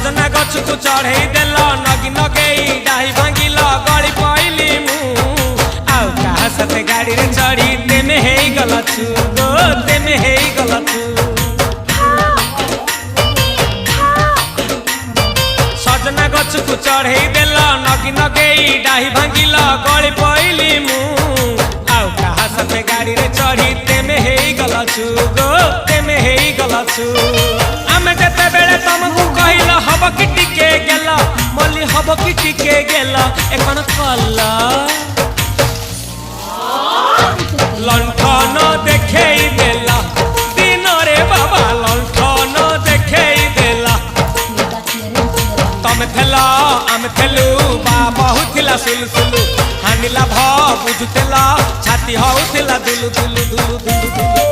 सजना गछ को चढ़े देल नगी नगेई डाही भांगिल गली पइली मु आउ कहा साथे गाड़ी रे चढ़ी तेमे हेई गला छु गो तेमे हेई गला छु सजना गछ को चढ़े देल नगी नगेई डाही भांगिल गली पइली मु आउ कहा साथे गाड़ी रे चढ़ी तेमे हेई गला छु गो तेमे हेई गला छु आमे जते बेले तुमको कहिल हब कि टिके गेल मल्ली हब कि टिके गेल एकन कल्ला लंठन देखेई देला दिन रे बाबा लंठन देखेई देला तमे थेला आमे थेलु बा बहुत थिला सुलु हानिला भ बुझुतेला छाती हउतेला दुलु दुलु दुलु दुलु